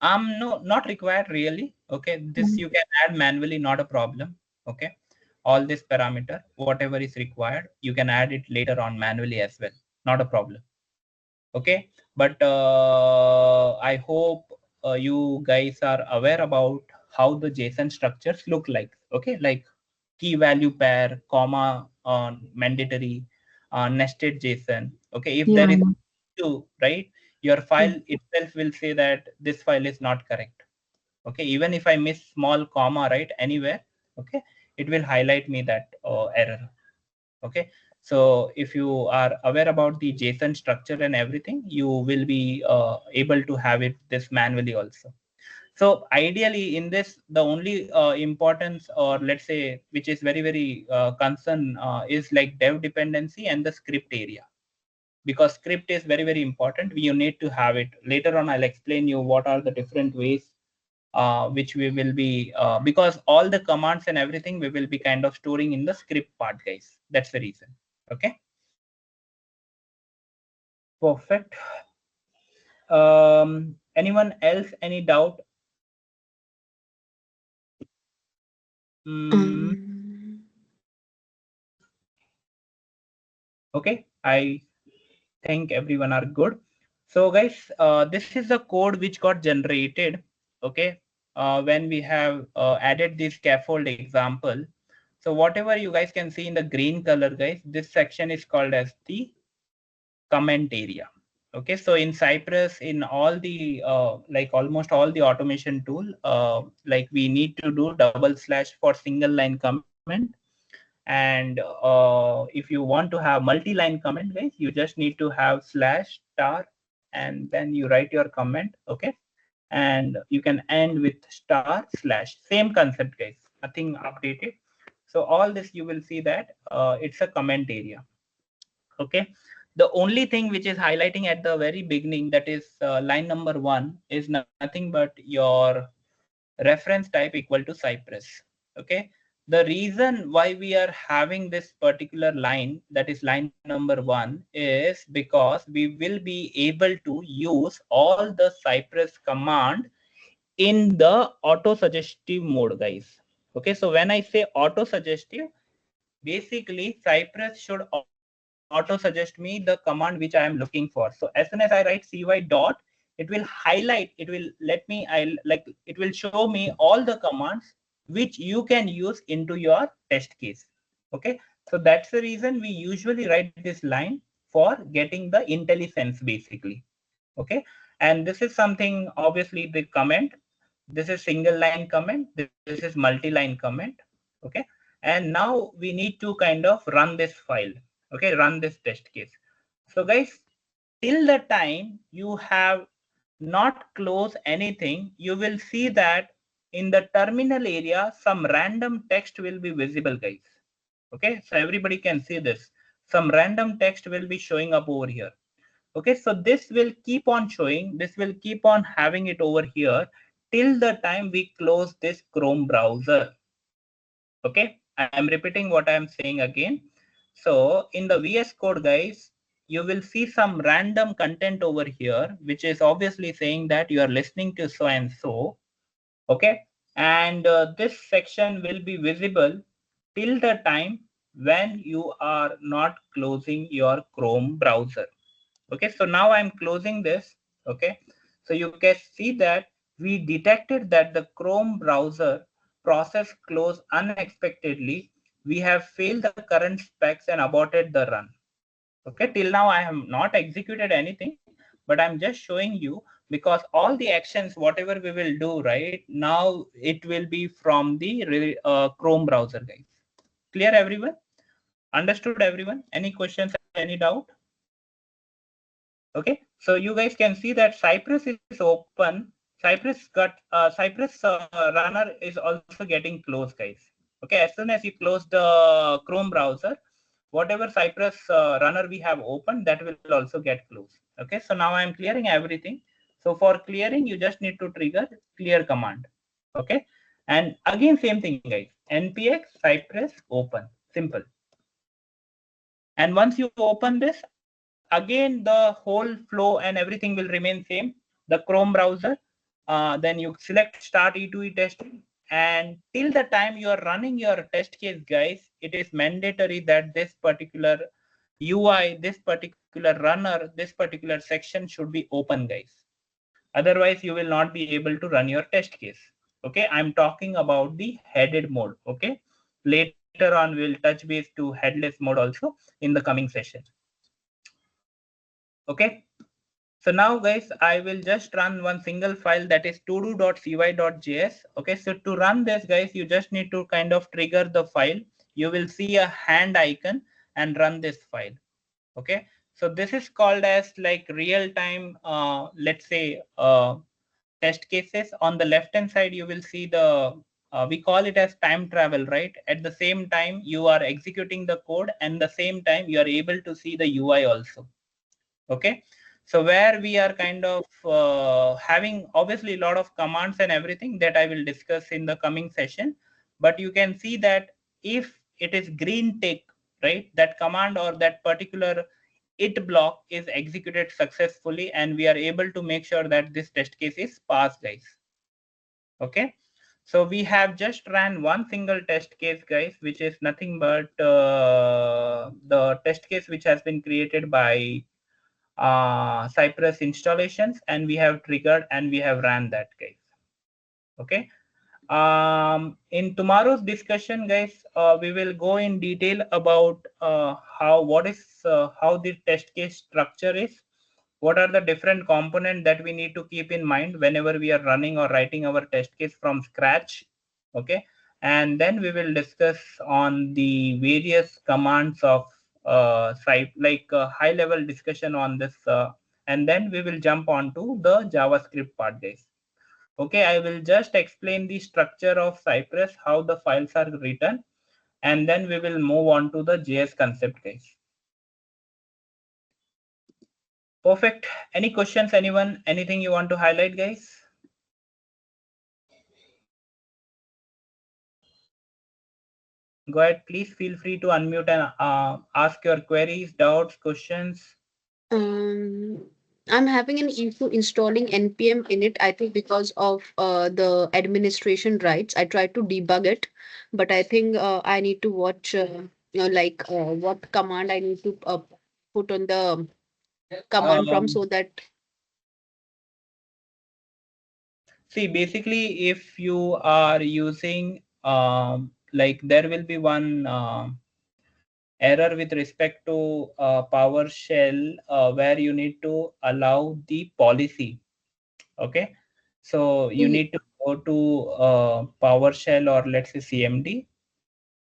No, not required really. Okay, this Mm. you can add manually, not a problem. Okay, all this parameter, whatever is required, you can add it later on manually as well, not a problem. Okay, but I hope you guys are aware about how the JSON structures look like. Okay, like key value pair, comma, mandatory, nested JSON. Okay, if Yeah, there is yeah. two, right, your Mm. file itself will say that this file is not correct. Okay, even if I miss small comma, right, anywhere, okay, it will highlight me that error. Okay, so if you are aware about the JSON structure and everything, you will be able to have it this manually also. So ideally in this, the only importance, or let's say which is very concern, is like dev dependency and the script area, because script is very important. You need to have it. Later on I'll explain you what are the different ways which we will be, because all the commands and everything we will be kind of storing in the script part, guys. That's the reason. Okay, perfect. Anyone else, any doubt? mm, Um, okay, I think everyone are good. So guys, this is the code which got generated. Okay, when we have added this scaffold example. So whatever you guys can see in the green color, guys, this section is called as the comment area. Okay, so in Cypress, in all the like almost all the automation tool, like we need to do double slash for single line comment. And if you want to have multi-line comment, guys, you just need to have slash star and then you write your comment. Okay, and you can end with star slash, same concept, guys, nothing updated. So all this you will see that it's a comment area. Okay, The only thing which is highlighting at the very beginning, that is line number 1, is nothing but your reference type equal to Cypress. Okay. The reason why we are having this particular line, that is line number 1, is because we will be able to use all the Cypress command in the auto suggestive mode, guys. Okay. So when I say auto suggestive, basically Cypress should auto suggest me the command which I am looking for. So as soon as I write cy dot, it will highlight, it will let me, it will show me all the commands which you can use into your test case. Okay. So that's the reason we usually write this line for getting the IntelliSense basically. Okay. And this is something, obviously the comment, this is single line comment, this is multi-line comment. Okay. And now we need to kind of run this file. Okay. Run this test case. So guys, till the time you have not closed anything, you will see that in the terminal area, some random text will be visible, guys. Okay. So everybody can see this. Some random text will be showing up over here. Okay. So this will keep on showing, this will keep on having it over here till the time we close this Chrome browser. Okay. I am repeating what I am saying again. So in the VS Code, guys, you will see some random content over here, which is obviously saying that you are listening to so and so. Okay. And this section will be visible till the time when you are not closing your Chrome browser. Okay. So now I'm closing this. Okay. So you can see that we detected that the Chrome browser process closed unexpectedly. We have failed the current specs and aborted the run. Okay, till now I have not executed anything, but I'm just showing you, because all the actions, whatever we will do right now, it will be from the Chrome browser, guys. Clear, everyone? Understood, everyone? Any questions, any doubt? Okay, so you guys can see that Cypress is open. Cypress runner is also getting closed, guys. Okay, as soon as you close the Chrome browser, whatever Cypress runner we have opened, that will also get closed. Okay, so now I'm clearing everything. So for clearing, you just need to trigger clear command. Okay, and again same thing, guys. npx Cypress open, simple. And once you open this, again the whole flow and everything will remain same. The Chrome browser, then you select start E2E testing, and till the time you are running your test case, guys, it is mandatory that this particular UI, this particular runner, this particular section should be open, guys. Otherwise you will not be able to run your test case. Okay, I'm talking about the headed mode. Okay, later on we'll touch base to headless mode also in the coming session. Okay, so now guys, I will just run one single file, that is todo.cy.js. Okay, so to run this, guys, you just need to kind of trigger the file. You will see a hand icon and run this file. Okay, so this is called as like real time, let's say test cases. On the left hand side, you will see the we call it as time travel, right? At the same time you are executing the code, and the same time you are able to see the UI also. Okay, so where we are kind of having obviously a lot of commands and everything that I will discuss in the coming session, but you can see that if it is green tick, right, that command or that particular it block is executed successfully, and we are able to make sure that this test case is passed, guys. Okay, so we have just ran one single test case, guys, which is nothing but the test case which has been created by Cypress installations, and we have triggered and we have ran that, guys. Okay, in tomorrow's discussion, guys, we will go in detail about how the test case structure is, what are the different components that we need to keep in mind whenever we are running or writing our test case from scratch. Okay, and then we will discuss on the various commands of high level discussion on this, and then we will jump on to the JavaScript part, guys. Okay, I will just explain the structure of Cypress, how the files are written, and then we will move on to the JS concept, guys. Perfect. Any questions, anyone? Anything you want to highlight, guys? Go ahead. Please feel free to unmute and ask your queries, doubts, questions. Um, I'm having an issue installing npm init. I think because of the administration rights. I tried to debug it, but I think I need to watch what command I need to put on the command prompt Um, so that. See, basically, if you are using like there will be one error with respect to PowerShell where you need to allow the policy. Okay, so you Mhm. need to go to PowerShell or let's say CMD,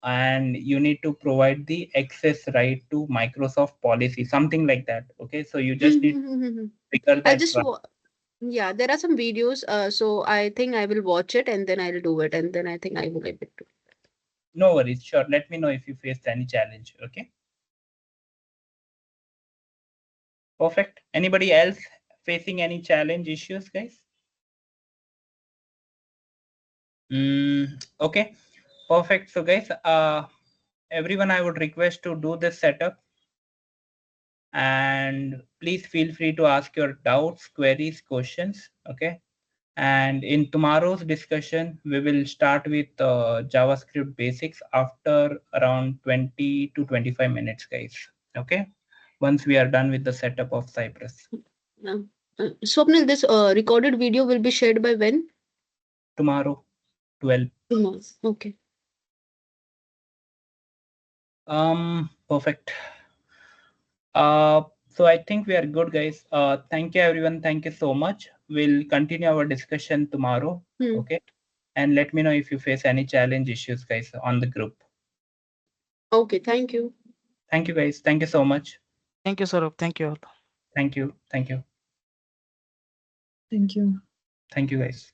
and you need to provide the access right to Microsoft policy, something like that. Okay, so you just need to figure I'll that. just yeah, there are some videos. So I think I will watch it and then I'll do it, and then I think I will able to. No worries. Sure. Let me know if you face any challenge. Okay. Perfect. Anybody else facing any challenge issues, guys? Okay. Perfect. So, guys, everyone, I would request to do this setup, and please feel free to ask your doubts, queries, questions. Okay. And in tomorrow's discussion, we will start with JavaScript basics after around 20 to 25 minutes, guys. Okay. Once we are done with the setup of Cypress. Uh, Swapnil, this recorded video will be shared by when? Tomorrow, 12. Tomorrow. Okay. Perfect. So I think we are good, guys. Thank you, everyone. Thank you so much. We'll continue our discussion tomorrow. Hmm. Okay. And let me know if you face any challenge issues, guys, on the group. Okay. Thank you. Thank you, guys. Thank you so much. Thank you, Saurabh. Thank you all. Thank you. Thank you. Thank you. Thank you, guys.